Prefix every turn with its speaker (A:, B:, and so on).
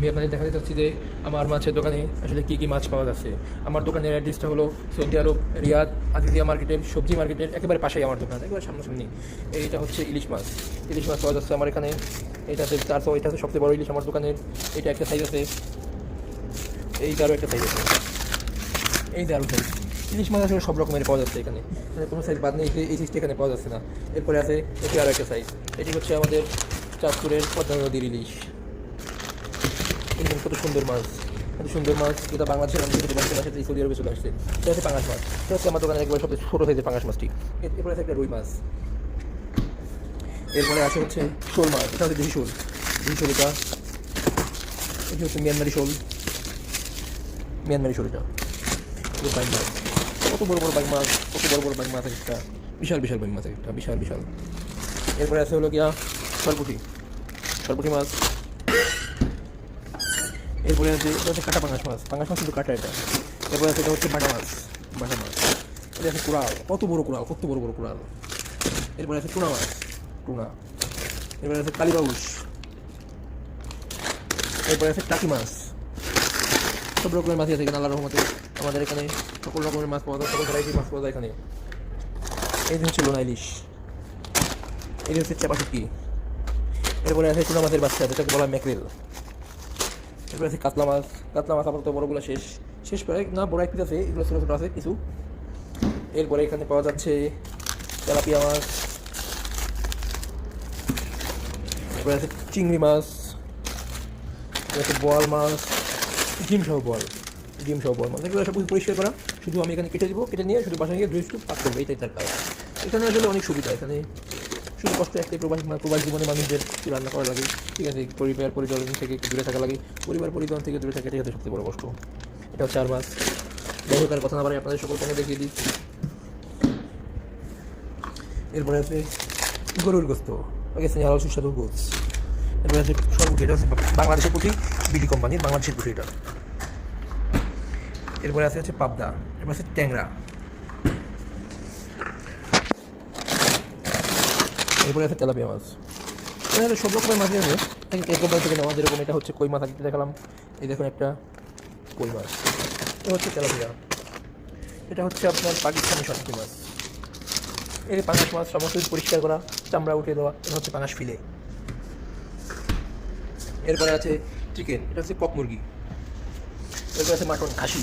A: আমি আপনাদের দেখাতে চাচ্ছি যে আমার মাছের দোকানে আসলে কী কী মাছ পাওয়া যাচ্ছে। আমার দোকানের অ্যাড্রেসটা হলো সৌদি আরব রিয়াদ আজিজিয়া মার্কেটের সবজি মার্কেটের একেবারে পাশেই আমার দোকান, একেবারে সামনাসামনি। এইটা হচ্ছে ইলিশ মাছ পাওয়া যাচ্ছে আমার এখানে। এইটাতে 400, এটা হচ্ছে সবচেয়ে বড় ইলিশ আমার দোকানের। এটা একটা সাইজ আছে, এইটারও একটা সাইজ আছে, এই যে আরও সাইজ। ইলিশ মাছ আসলে সব রকমের পাওয়া যাচ্ছে এখানে, কোনো সাইজ বাদ নেই। এই সাইজটা এখানে পাওয়া যাচ্ছে না। এরপরে আছে এটি আরও একটা সাইজ। এটি হচ্ছে আমাদের চাঁদপুরের পদ্মা নদীর ইলিশ। কত সুন্দর মাছ, কত সুন্দর মাছ, যেটা বাংলাদেশের আমি যেটা বাংলাদেশের সাথে সৌদি আরবে চলে আসছে। এটা হচ্ছে পাঙাশ মাছ। এটা হচ্ছে আমার দোকানে একবার সবচেয়ে ছোটো সাইজের পাঙাশ মাছটি। এরপরে আছে একটা রুই মাছ। এরপরে আছে হচ্ছে শোল মাছ। এটা হচ্ছে দেশি শোল। এটা এটি হচ্ছে মিয়ানমারি শোল। এটা বাইক মাছ। কত বড় বড় বাইক মাছ, একটা বিশাল বাইক মাছ, একটা বিশাল। এরপরে আছে হলো গিয়া সরপুটি মাছ। এরপরে আছে এটা হচ্ছে কাটা পাঙাশ মাছ কিন্তু কাটা এটা। এরপরে আছে এটা হচ্ছে বাটা মাছ। এটা আছে কুড়াল, কত বড় কুড়াল। এরপরে আছে টুনা মাছ। এরপরে আছে কালীবাউস। এরপরে আছে টাকি মাছ। সব রকমের মাছই আছে এখানে আল্লাহর রহমতে। আমাদের এখানে সকল রকমের মাছ পাওয়া যায়, সকল ভ্যারাইটির মাছ পাওয়া যায় এখানে। এই হচ্ছে লোনা ইলিশ, এই হচ্ছে চাপা শুটকি। এরপরে আছে টুনা মাছের বাচ্চা, যেটাকে বলা হয় ম্যাকরেল। এরপরে আছে কাতলা মাছ আপাতত বড়গুলো শেষ প্রায় না, বড় এক পিস আছে, এগুলো ছোটো ছোটো আছে কিছু। এরপরে এখানে পাওয়া যাচ্ছে তেলাপিয়া মাছ। এরপরে আছে চিংড়ি মাছ। আছে বোয়াল মাছ, ডিম সহ বোয়াল মাছ। এগুলো সব কিছু পরিষ্কার করা, শুধু আমি এখানে কেটে নিয়ে শুধু বাসায় গিয়ে ধুয়ে পাক করবো, এইটাই তার কাজ। এখানে আসলে অনেক সুবিধা। এখানে শুধু কষ্ট একটাই, প্রবাসী জীবনে মানুষদের রান্না করা লাগে, ঠিক আছে। পরিবার পরিচালন থেকে দূরে থাকা লাগে, পরিচালন থেকে দূরে থাকা, এটাই হচ্ছে সবচেয়ে বড় কষ্ট। এটা হচ্ছে আর মাছ। যাই হোক, আর কথা না বাড়াই আপনাদের সকল পণ্য দেখিয়ে দিই। এরপরে আছে গরুর গোস্ত, পাকিস্তানি হালাল সুস্বাদু গোস। এরপরে আছে সরপুটি, এটা হচ্ছে বাংলাদেশের পুঁটি, বিডি কোম্পানির বাংলাদেশের পুঁটি এটা। এরপরে আছে পাবদা। এরপরে আছে ট্যাংরা। এরপরে আছে তেলাপিয়া মাছ। এখানে সব রকমের মাছই আছে, এক কোম্পানি থেকে নেওয়া। যেরকম এটা হচ্ছে কই মাছ আগে দেখালাম, এই দেখুন একটা কই মাছ। এটা হচ্ছে তেলাপিয়া। এটা হচ্ছে আপনার পাকিস্তানি সরপুটি মাছ। এই পাঙাশ মাছ সমস্ত পরিষ্কার করা, চামড়া উঠিয়ে দেওয়া, এটা হচ্ছে পাঙাশ ফিলে। এরপরে আছে চিকেন, এটা হচ্ছে কক মুরগি। এরপরে আছে মাটন, খাসি।